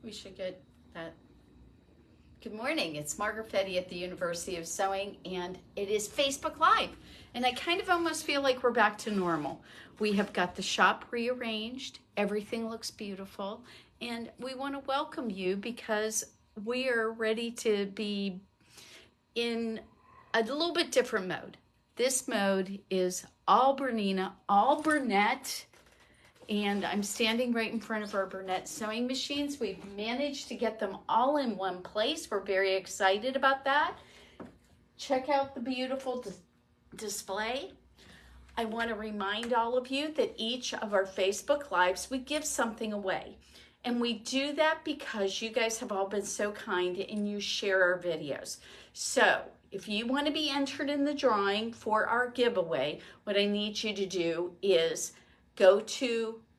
We should get that. Good morning, it's Margaret Fette at the University of Sewing, and it is Facebook Live. And I kind of almost feel like we're back to normal. We have got the shop rearranged, everything looks beautiful, and we want to welcome you because we are ready to be in a little bit different mode. This mode is all Bernina, all Bernette, and I'm standing right in front of our Bernette sewing machines. We've managed to get them all in one place. We're very excited about that. Check out the beautiful display. I want to remind all of you that each of our Facebook Lives, we give something away. And we do that because you guys have all been so kind and you share our videos. So if you want to be entered in the drawing for our giveaway, what I need you to do is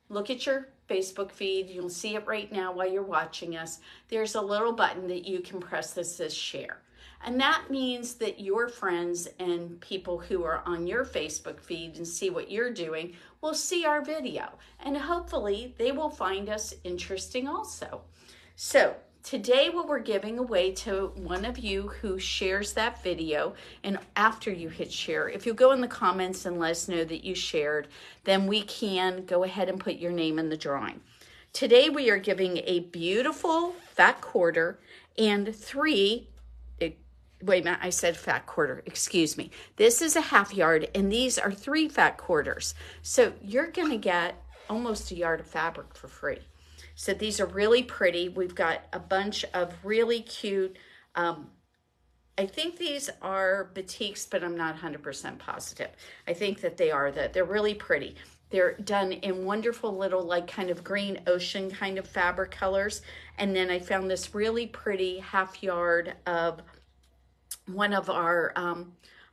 look at your Facebook feed. You'll see it right now while you're watching us. There's a little button that you can press that says share. And that means that your friends and people who are on your Facebook feed and see what you're doing will see our video. And hopefully they will find us interesting also. So today what we're giving away to one of you who shares that video, and after you hit share, if you go in the comments and let us know that you shared, then we can go ahead and put your name in the drawing. Today we are giving a beautiful fat quarter and wait a minute, I said fat quarter, excuse me. This is a half yard and these are 3 fat quarters. So you're gonna get almost a yard of fabric for free. So these are really pretty. We've got a bunch of really cute, I think these are batiks, but I'm not 100% positive. I think that they are, they're really pretty. They're done in wonderful little like kind of green ocean kind of fabric colors. And then I found this really pretty half yard of one of our,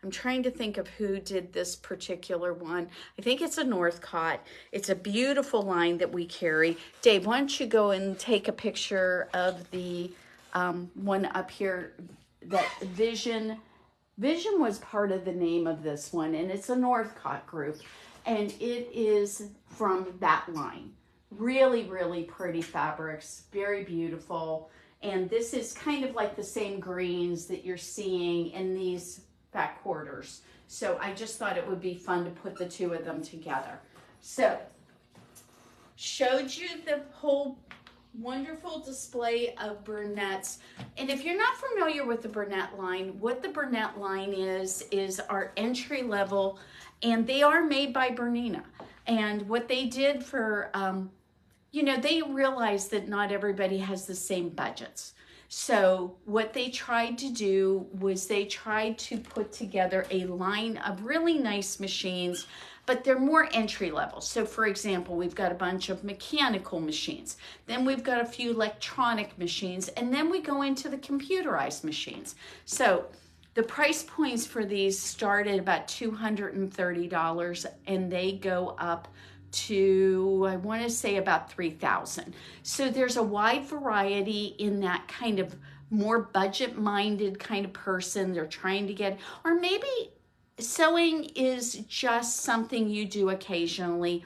I'm trying to think of who did this particular one. I think it's a Northcott. It's a beautiful line that we carry. Dave, why don't you go and take a picture of the one up here, that Vision. Vision was part of the name of this one, and it's a Northcott group, and it is from that line. Really, really pretty fabrics, very beautiful. And this is kind of like the same greens that you're seeing in these fat quarters. So I just thought it would be fun to put the two of them together. So showed you the whole wonderful display of Bernettes. And if you're not familiar with the Bernette line, what the Bernette line is our entry level, and they are made by Bernina. And what they did for, you know, they realized that not everybody has the same budgets. So what they tried to do was they tried to put together a line of really nice machines, but they're more entry level. So for example, we've got a bunch of mechanical machines, then we've got a few electronic machines, and then we go into the computerized machines. So the price points for these start at about $230 and they go up to, I want to say, about $3,000. So there's a wide variety in that kind of more budget-minded kind of person. They're trying to get, or maybe sewing is just something you do occasionally,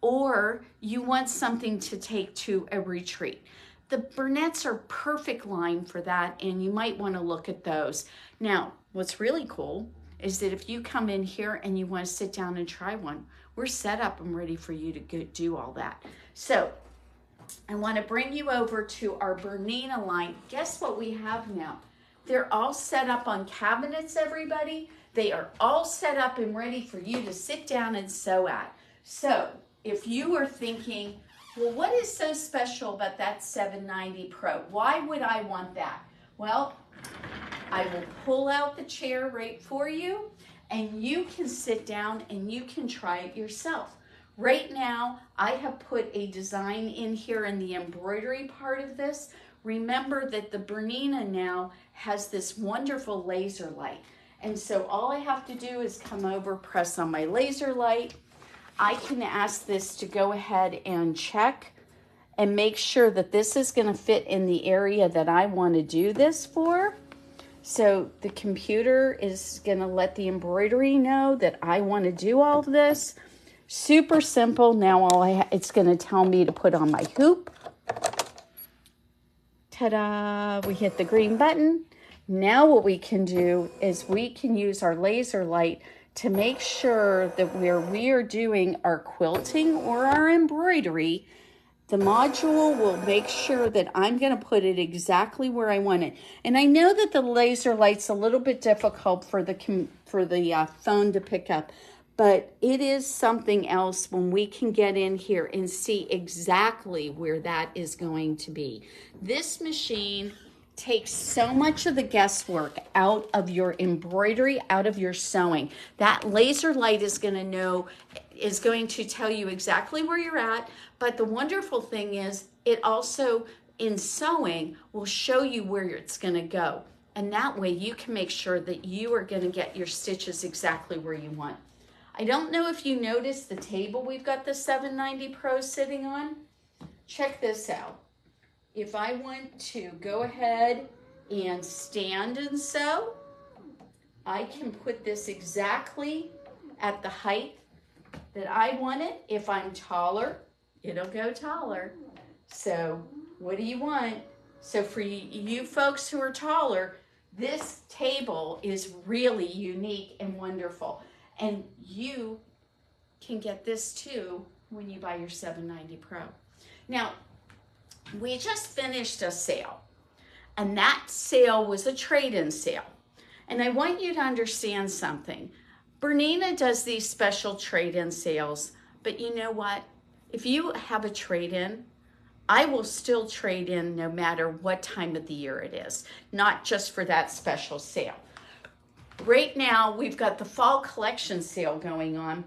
or you want something to take to a retreat. The Bernettes are perfect line for that, and you might want to look at those. Now, what's really cool is that if you come in here and you want to sit down and try one, we're set up and ready for you to go do all that. So I want to bring you over to our Bernina line. Guess what we have now? They're all set up on cabinets, everybody. They are all set up and ready for you to sit down and sew at. So if you are thinking, well, what is so special about that 790 Pro? Why would I want that? Well, I will pull out the chair right for you, and you can sit down and you can try it yourself. Right now, I have put a design in here in the embroidery part of this. Remember that the Bernina now has this wonderful laser light. And so all I have to do is come over, press on my laser light. I can ask this to go ahead and check and make sure that this is going to fit in the area that I want to do this for. So the computer is going to let the embroidery know that I want to do all of this. Super simple. Now it's going to tell me to put on my hoop. Ta-da! We hit the green button. Now what we can do is we can use our laser light to make sure that where we are doing our quilting or our embroidery, the module will make sure that I'm going to put it exactly where I want it. And I know that the laser light's a little bit difficult for the phone to pick up, but it is something else when we can get in here and see exactly where that is going to be. This machine takes so much of the guesswork out of your embroidery, out of your sewing. That laser light is going to tell you exactly where you're at. But the wonderful thing is it also in sewing will show you where it's going to go. And that way you can make sure that you are going to get your stitches exactly where you want. I don't know if you noticed the table we've got the 790 Pro sitting on. Check this out. If I want to go ahead and stand and sew, I can put this exactly at the height that I want it. If I'm taller, it'll go taller. So what do you want? So for you folks who are taller, this table is really unique and wonderful. And you can get this too when you buy your 790 Pro. Now, we just finished a sale, and that sale was a trade-in sale. And I want you to understand something. Bernina does these special trade-in sales, but you know what? If you have a trade-in, I will still trade in no matter what time of the year it is, not just for that special sale. Right now, we've got the fall collection sale going on.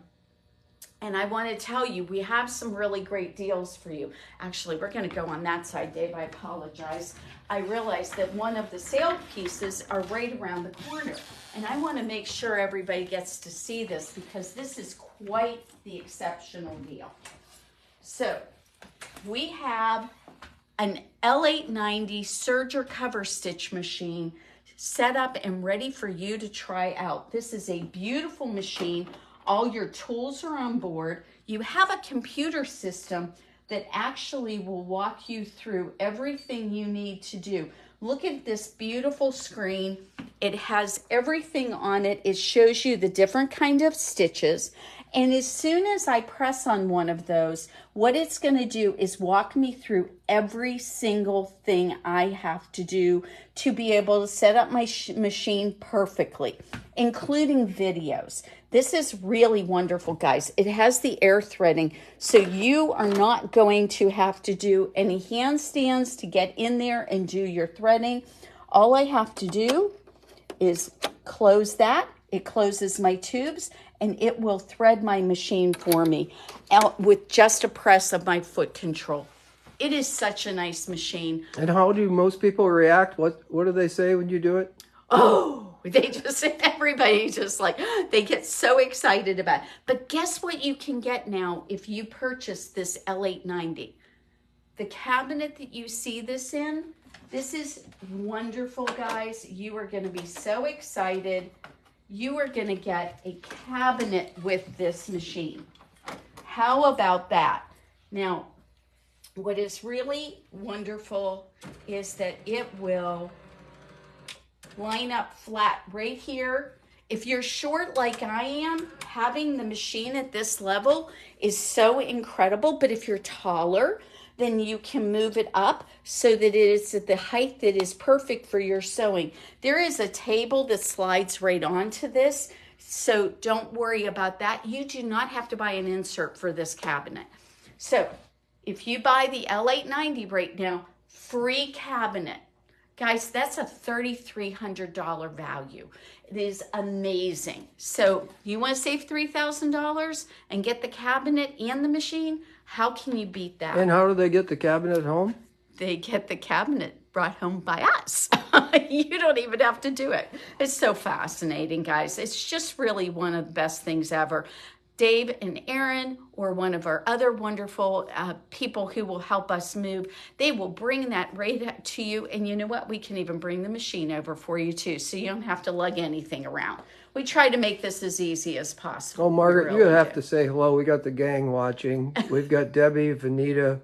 And I want to tell you, we have some really great deals for you. Actually, we're going to go on that side, Dave. I apologize. I realized that one of the sale pieces are right around the corner. And I want to make sure everybody gets to see this because this is quite the exceptional deal. So we have an L890 serger cover stitch machine set up and ready for you to try out. This is a beautiful machine. All your tools are on board. You have a computer system that actually will walk you through everything you need to do. Look at this beautiful screen. It has everything on it. It shows you the different kind of stitches. And as soon as I press on one of those, what it's going to do is walk me through every single thing I have to do to be able to set up my machine perfectly, including videos. This is really wonderful, guys. It has the air threading, so you are not going to have to do any handstands to get in there and do your threading. All I have to do is close that. It closes my tubes, and it will thread my machine for me out with just a press of my foot control. It is such a nice machine. And how do most people react? What do they say when you do it? Oh, everybody just like, they get so excited about it. But guess what you can get now if you purchase this L890? The cabinet that you see this in, this is wonderful, guys. You are going to be so excited. You are going to get a cabinet with this machine. How about that? Now, what is really wonderful is that it will line up flat right here. If you're short like I am, having the machine at this level is so incredible. But if you're taller, then you can move it up so that it is at the height that is perfect for your sewing. There is a table that slides right onto this, so don't worry about that. You do not have to buy an insert for this cabinet. So if you buy the L890 right now, free cabinet. Guys, that's a $3,300 value. It is amazing. So you want to save $3,000 and get the cabinet and the machine? How can you beat that? And how do they get the cabinet home? They get the cabinet brought home by us. You don't even have to do it. It's so fascinating, guys. It's just really one of the best things ever. Dave and Aaron, or one of our other wonderful people who will help us move, they will bring that right to you. And you know what? We can even bring the machine over for you too, so you don't have to lug anything around. We try to make this as easy as possible. Oh, Margaret, you have to say hello. We got the gang watching. We've got Debbie, Vanita.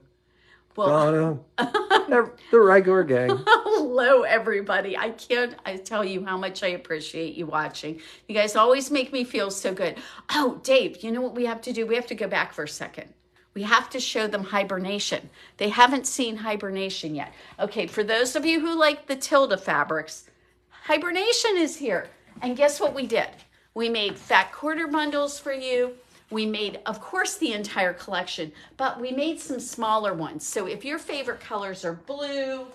Donna, the regular gang. Hello, everybody. I tell you how much I appreciate you watching. You guys always make me feel so good. Oh, Dave, you know what we have to do? We have to go back for a second. We have to show them hibernation. They haven't seen hibernation yet. Okay, for those of you who like the Tilda fabrics, hibernation is here. And guess what we did? We made fat quarter bundles for you. We made, of course, the entire collection, but we made some smaller ones. So if your favorite colors are blue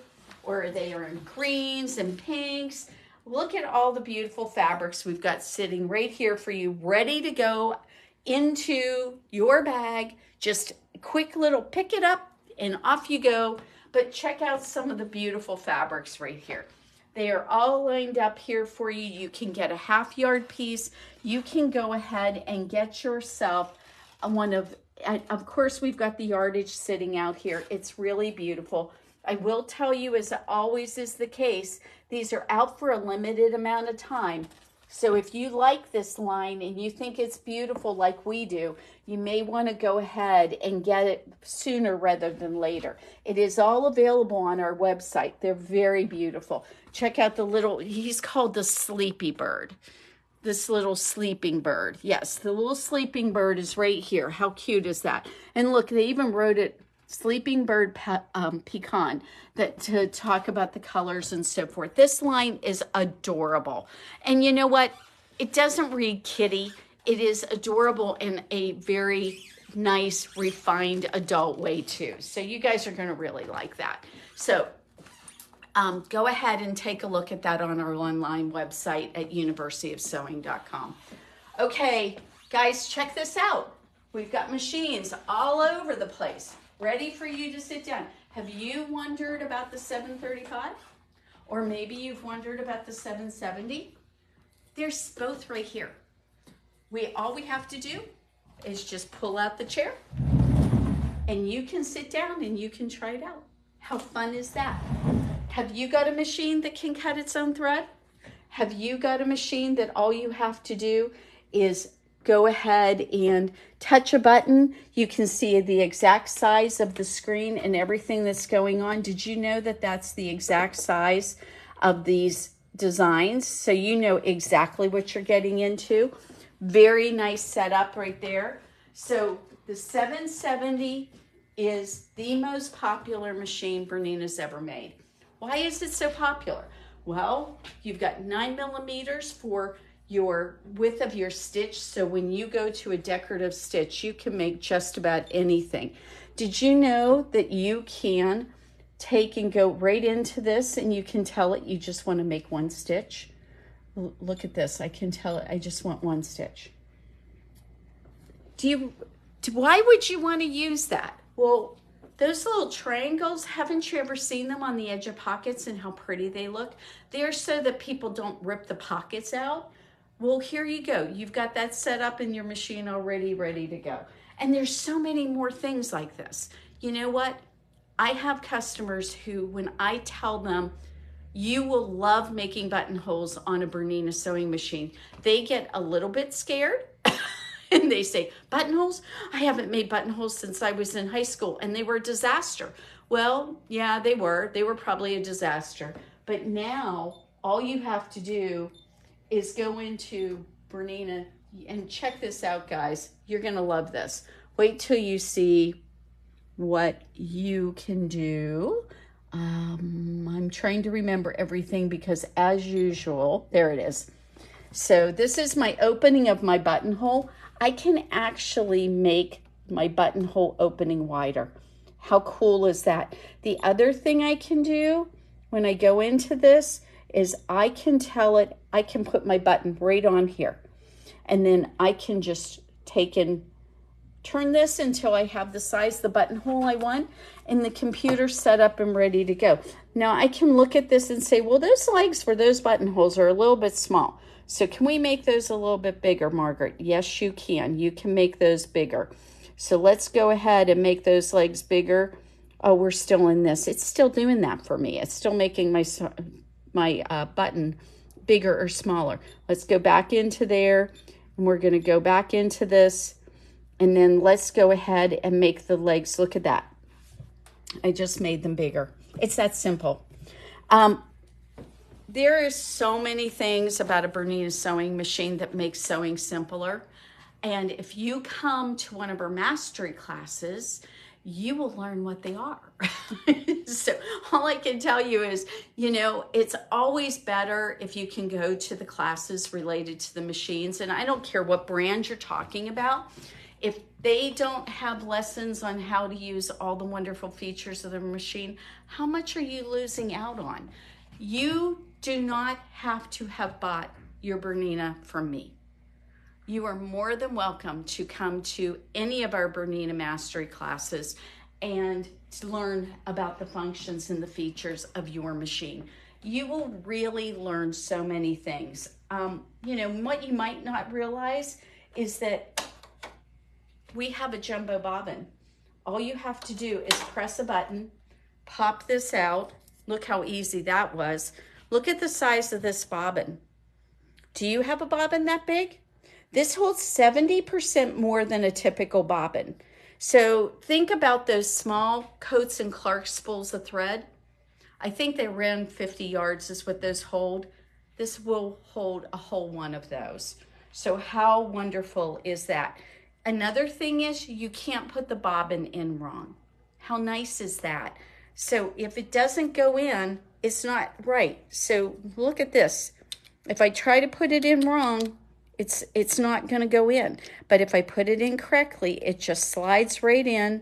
or they are in greens and pinks, look at all the beautiful fabrics we've got sitting right here for you, ready to go into your bag. Just a quick little pick it up and off you go. But check out some of the beautiful fabrics right here. They are all lined up here for you. You can get a half yard piece. You can go ahead and get yourself one of course, we've got the yardage sitting out here. It's really beautiful. I will tell you, as always is the case, these are out for a limited amount of time. So if you like this line and you think it's beautiful like we do, you may want to go ahead and get it sooner rather than later. It is all available on our website. They're very beautiful. Check out the little, he's called the Sleepy Bird. This little sleeping bird. Yes, the little sleeping bird is right here. How cute is that? And look, they even wrote it Sleeping Bird Pecan to talk about the colors and so forth. This line is adorable. And you know what? It doesn't read kitty. It is adorable in a very nice, refined adult way too. So you guys are going to really like that. So go ahead and take a look at that on our online website at universityofsewing.com. Okay, guys, check this out. We've got machines all over the place, ready for you to sit down. Have you wondered about the 735? Or maybe you've wondered about the 770? They're both right here. All we have to do is just pull out the chair and you can sit down and you can try it out. How fun is that? Have you got a machine that can cut its own thread? Have you got a machine that all you have to do is go ahead and touch a button? You can see the exact size of the screen and everything that's going on. Did you know that that's the exact size of these designs? So you know exactly what you're getting into. Very nice setup right there. So the 770 is the most popular machine Bernina's ever made. Why is it so popular? Well, you've got 9 millimeters for your width of your stitch. So when you go to a decorative stitch, you can make just about anything. Did you know that you can take and go right into this and you can tell it you just want to make one stitch? Look at this. I can tell it I just want one stitch. Why would you want to use that? Well, those little triangles, haven't you ever seen them on the edge of pockets and how pretty they look? They're so that people don't rip the pockets out. Well, here you go. You've got that set up in your machine already ready to go. And there's so many more things like this. You know what? I have customers who, when I tell them, you will love making buttonholes on a Bernina sewing machine, they get a little bit scared. And they say, buttonholes? I haven't made buttonholes since I was in high school, and they were a disaster. Well, yeah, they were. They were probably a disaster. But now, all you have to do is go into Bernina, and check this out, guys. You're going to love this. Wait till you see what you can do. I'm trying to remember everything because, as usual, there it is. So this is my opening of my buttonhole. I can actually make my buttonhole opening wider. How cool is that? The other thing I can do when I go into this is I can tell it, I can put my button right on here. And then I can just take and turn this until I have the size, the buttonhole I want, and the computer set up and ready to go. Now I can look at this and say, well, those legs for those buttonholes are a little bit small. So can we make those a little bit bigger, Margaret? Yes, you can. You can make those bigger. So let's go ahead and make those legs bigger. Oh, we're still in this. It's still doing that for me. It's still making my button bigger or smaller. Let's go back into there, and we're going to go back into this, and then let's go ahead and make the legs. Look at that. I just made them bigger. It's that simple. There is so many things about a Bernina sewing machine that makes sewing simpler. And if you come to one of our mastery classes, you will learn what they are. So all I can tell you is, you know, it's always better if you can go to the classes related to the machines. And I don't care what brand you're talking about. If they don't have lessons on how to use all the wonderful features of the machine, how much are you losing out on? You do not have to have bought your Bernina from me. You are more than welcome to come to any of our Bernina Mastery classes and to learn about the functions and the features of your machine. You will really learn so many things. You know, what you might not realize is that we have a jumbo bobbin. All you have to do is press a button, pop this out. Look how easy that was. Look at the size of this bobbin. Do you have a bobbin that big? This holds 70% more than a typical bobbin. So think about those small Coates and Clark spools of thread. I think they ran 50 yards is what those hold. This will hold a whole one of those. So how wonderful is that? Another thing is you can't put the bobbin in wrong. How nice is that? So if it doesn't go in, it's not right. So look at this. If I try to put it in wrong, it's not going to go in. But if I put it in correctly, it just slides right in.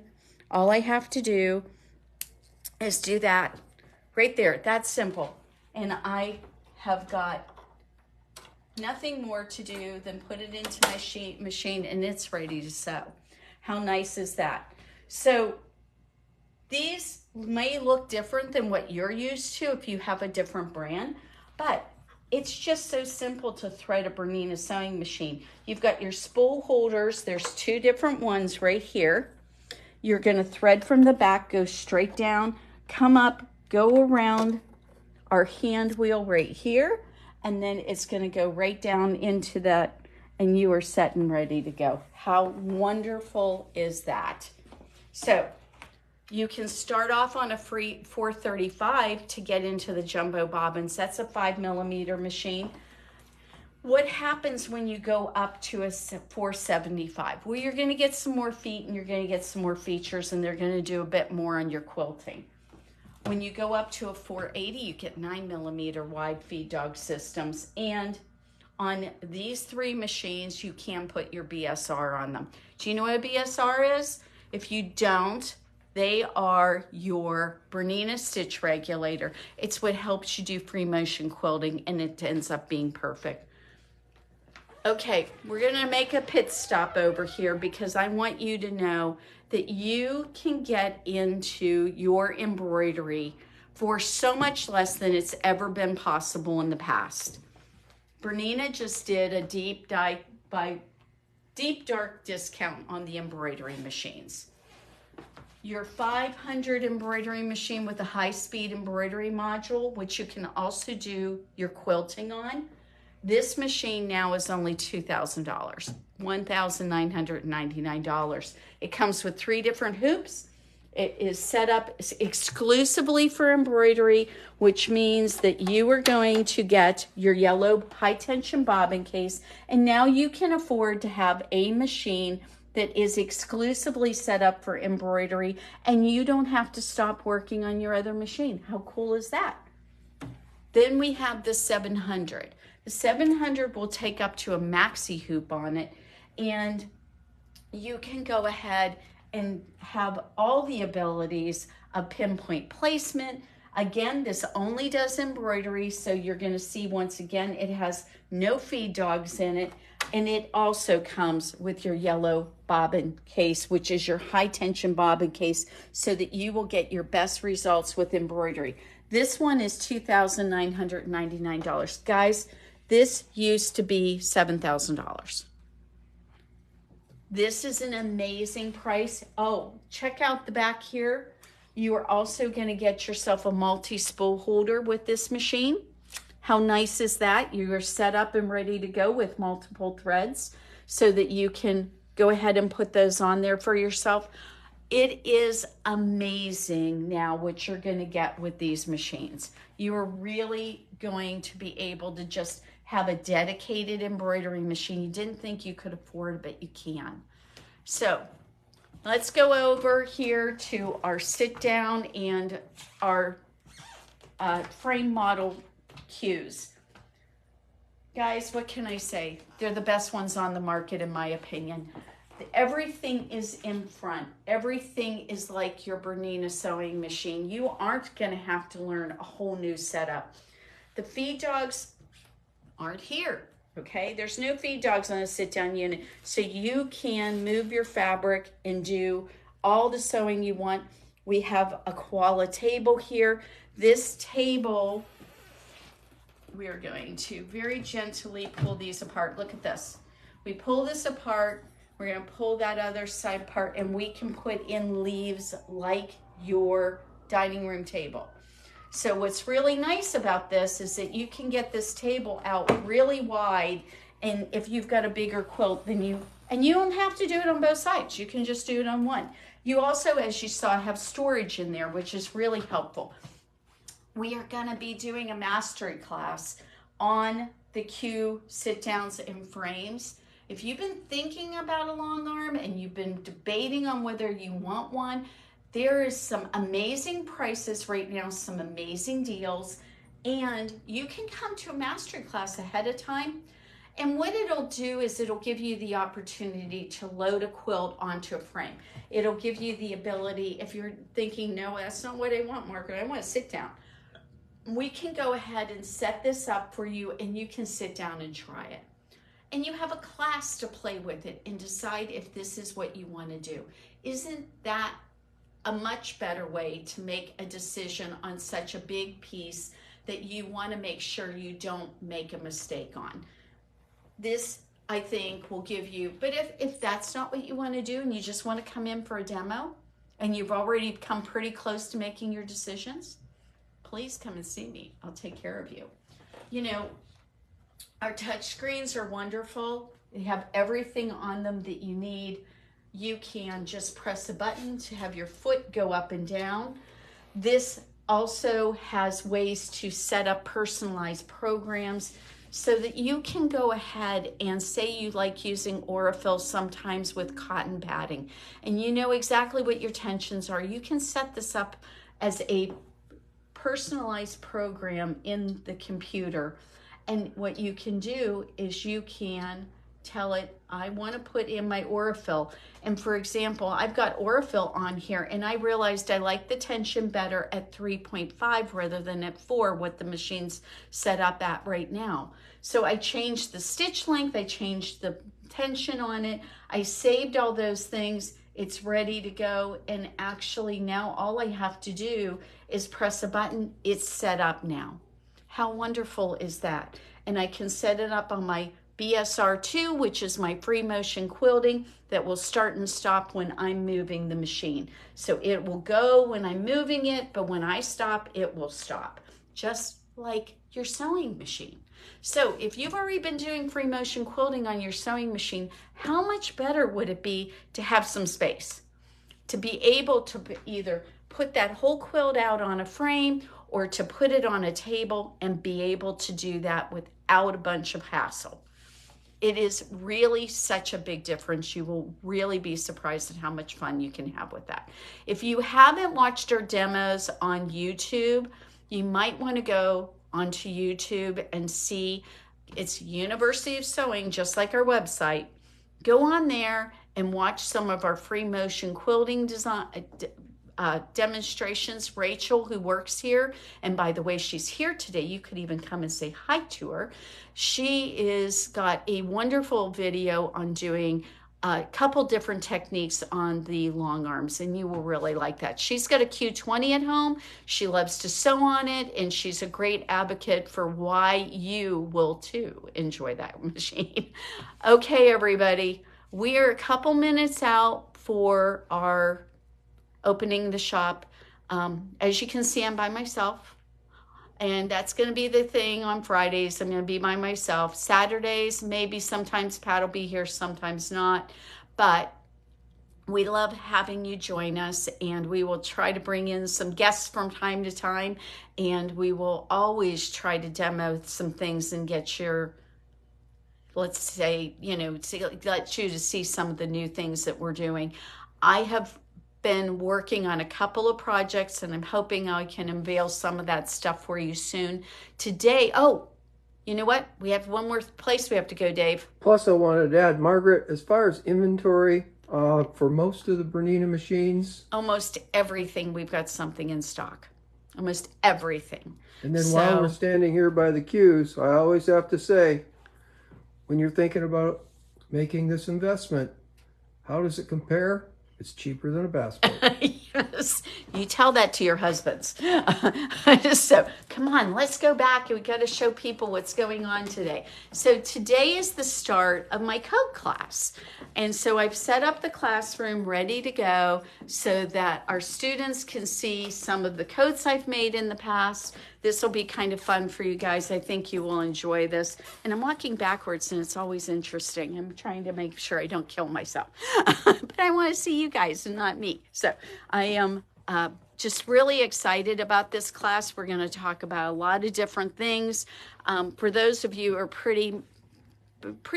All I have to do is do that right there. That's simple. And I have got nothing more to do than put it into my machine and it's ready to sew. How nice is that? So these may look different than what you're used to if you have a different brand, but it's just so simple to thread a Bernina sewing machine. You've got your spool holders. There's two different ones right here. You're going to thread from the back, go straight down, come up, go around our hand wheel right here, and then it's going to go right down into that, and you are set and ready to go. How wonderful is that? So you can start off on a free 435 to get into the jumbo bobbins. That's a 5mm machine. What happens when you go up to a 475? Well, you're going to get some more feet and you're going to get some more features, and they're going to do a bit more on your quilting. When you go up to a 480, you get 9mm wide feed dog systems. And on these three machines, you can put your BSR on them. Do you know what a BSR is? If you don't, they are your Bernina stitch regulator. It's what helps you do free motion quilting, and it ends up being perfect. Okay, we're gonna make a pit stop over here because I want you to know that you can get into your embroidery for so much less than it's ever been possible in the past. Bernina just did a deep dark discount on the embroidery machines. Your 500 embroidery machine with a high-speed embroidery module, which you can also do your quilting on, this machine now is only $2,000, $1,999. It comes with 3 different hoops. It is set up exclusively for embroidery, which means that you are going to get your yellow high-tension bobbin case, and now you can afford to have a machine that is exclusively set up for embroidery, and you don't have to stop working on your other machine. How cool is that? Then we have the 700. The 700 will take up to a maxi hoop on it, and you can go ahead and have all the abilities of pinpoint placement. Again, this only does embroidery, so you're going to see once again it has no feed dogs in it, and it also comes with your yellow bobbin case, which is your high tension bobbin case, so that you will get your best results with embroidery. This one is $2,999. Guys, this used to be $7,000. This is an amazing price. Oh, check out the back here. You are also going to get yourself a multi-spool holder with this machine. How nice is that? You are set up and ready to go with multiple threads so that you can go ahead and put those on there for yourself. It is amazing now what you're going to get with these machines. You are really going to be able to just have a dedicated embroidery machine. You didn't think you could afford, but you can. So let's go over here to our sit down and our frame model cues. Guys, what can I say? They're the best ones on the market in my opinion. Everything is in front. Everything is like your Bernina sewing machine. You aren't going to have to learn a whole new setup. The feed dogs aren't here, okay? There's no feed dogs on a sit-down unit, so you can move your fabric and do all the sewing you want. We have a koala table here. This table, we are going to very gently pull these apart. Look at this. We pull this apart. We're going to pull that other side apart, and we can put in leaves like your dining room table. So what's really nice about this is that you can get this table out really wide, and if you've got a bigger quilt than you, and you don't have to do it on both sides. You can just do it on one. You also, as you saw, have storage in there, which is really helpful. We are going to be doing a mastery class on the Q sit-downs and frames. If you've been thinking about a long arm and you've been debating on whether you want one, there is some amazing prices right now, some amazing deals, and you can come to a mastery class ahead of time. And what it'll do is it'll give you the opportunity to load a quilt onto a frame. It'll give you the ability, if you're thinking, no, that's not what I want, Margaret, I want to sit down. We can go ahead and set this up for you, and you can sit down and try it. And you have a class to play with it and decide if this is what you want to do. Isn't that a much better way to make a decision on such a big piece that you want to make sure you don't make a mistake on? This, I think, will give you, but if that's not what you want to do and you just want to come in for a demo and you've already come pretty close to making your decisions, please come and see me. I'll take care of you. You know, our touch screens are wonderful. They have everything on them that you need. You can just press a button to have your foot go up and down. This also has ways to set up personalized programs so that you can go ahead and say you like using Aurifil sometimes with cotton padding, and you know exactly what your tensions are. You can set this up as a personalized program in the computer. And what you can do is you can tell it, I want to put in my Aurifil. And for example, I've got Aurifil on here, and I realized I like the tension better at 3.5 rather than at 4, what the machine's set up at right now. So I changed the stitch length, I changed the tension on it, I saved all those things. It's ready to go, and actually now all I have to do is press a button. It's set up now. How wonderful is that? And I can set it up on my BSR2, which is my free motion quilting that will start and stop when I'm moving the machine. So it will go when I'm moving it, but when I stop, it will stop, just like your sewing machine. So if you've already been doing free motion quilting on your sewing machine, how much better would it be to have some space? To be able to either put that whole quilt out on a frame or to put it on a table and be able to do that without a bunch of hassle. It is really such a big difference. You will really be surprised at how much fun you can have with that. If you haven't watched our demos on YouTube, you might want to go onto YouTube and see. It's University of Sewing, just like our website. Go on there and watch some of our free motion quilting design demonstrations. Rachel, who works here, and by the way, she's here today. You could even come and say hi to her. She is got a wonderful video on doing a couple different techniques on the long arms, and you will really like that. She's got a Q20 at home. She loves to sew on it, and she's a great advocate for why you will too enjoy that machine. Okay, everybody, we are a couple minutes out for our opening the shop. As you can see, I'm by myself, and that's going to be the thing on Fridays. I'm going to be by myself. Saturdays, maybe sometimes Pat will be here, sometimes not, but We love having you join us, and we will try to bring in some guests from time to time, and we will always try to demo some things and get your, let's say, let you to see some of the new things that we're doing. I have been working on a couple of projects, and I'm hoping I can unveil some of that stuff for you soon. Today, oh, you know what? We have one more place we have to go, Dave. Plus, I wanted to add, Margaret, as far as inventory, for most of the Bernina machines. Almost everything, we've got something in stock. Almost everything. And then while we're standing here by the queues, I always have to say, when you're thinking about making this investment, how does it compare? It's cheaper than a bass boat. Yes, you tell that to your husbands. So come on, let's go back. We got to show people what's going on today. So today is the start of my coat class. And so I've set up the classroom ready to go so that our students can see some of the coats I've made in the past. This will be kind of fun for you guys. I think you will enjoy this. And I'm walking backwards, and it's always interesting. I'm trying to make sure I don't kill myself. But I want to see you guys and not me. So I am just really excited about this class. We're going to talk about a lot of different things. For those of you who are pretty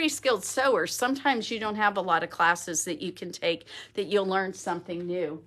skilled sewers, sometimes you don't have a lot of classes that you can take that you'll learn something new.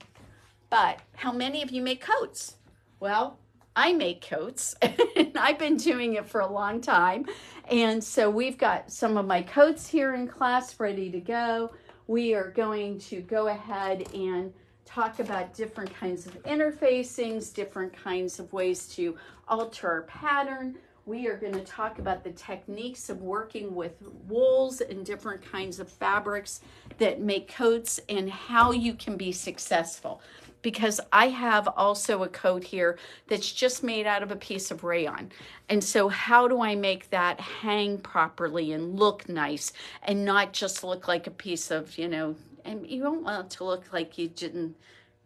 But how many of you make coats? Well, I make coats, and I've been doing it for a long time. And so we've got some of my coats here in class ready to go. We are going to go ahead and talk about different kinds of interfacings, different kinds of ways to alter our pattern. We are going to talk about the techniques of working with wools and different kinds of fabrics that make coats and how you can be successful. Because I have also a coat here that's just made out of a piece of rayon. And so how do I make that hang properly and look nice and not just look like a piece of, and you don't want it to look like you didn't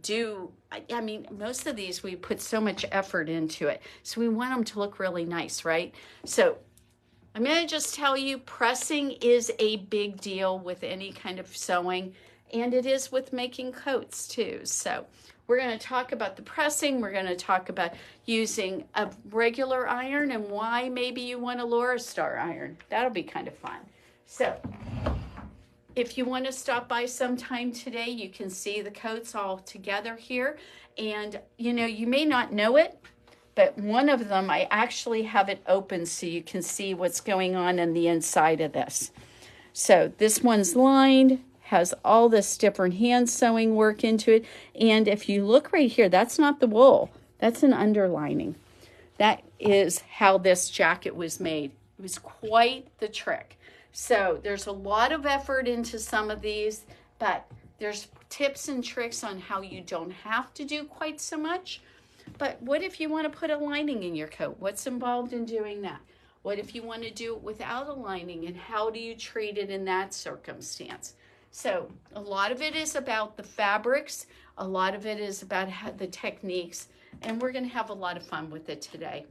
do, I mean, most of these we put so much effort into it. So we want them to look really nice, right? So I'm going to just tell you, pressing is a big deal with any kind of sewing, and it is with making coats too. So we're going to talk about the pressing. We're going to talk about using a regular iron and why maybe you want a Laura Star iron. That'll be kind of fun. So if you want to stop by sometime today, you can see the coats all together here. And, you may not know it, but one of them, I actually have it open so you can see what's going on the inside of this. So this one's lined, has all this different hand sewing work into it. And if you look right here, that's not the wool. That's an underlining. That is how this jacket was made. It was quite the trick. So there's a lot of effort into some of these, but there's tips and tricks on how you don't have to do quite so much. But what if you want to put a lining in your coat? What's involved in doing that? What if you want to do it without a lining, and how do you treat it in that circumstance? So a lot of it is about the fabrics. A lot of it is about the techniques, and we're going to have a lot of fun with it today.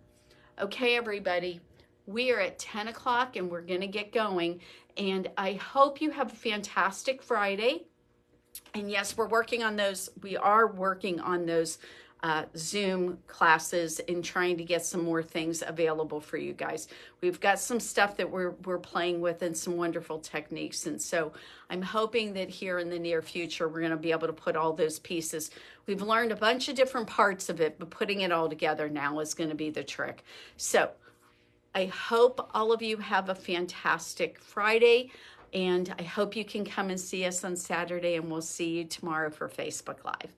Okay, everybody, we are at 10 o'clock and we're going to get going, and I hope you have a fantastic Friday. And yes, we're working on those. We are working on those Zoom classes and trying to get some more things available for you guys. We've got some stuff that we're playing with and some wonderful techniques. And so I'm hoping that here in the near future, we're going to be able to put all those pieces. We've learned a bunch of different parts of it, but putting it all together now is going to be the trick. So I hope all of you have a fantastic Friday, and I hope you can come and see us on Saturday, and we'll see you tomorrow for Facebook Live.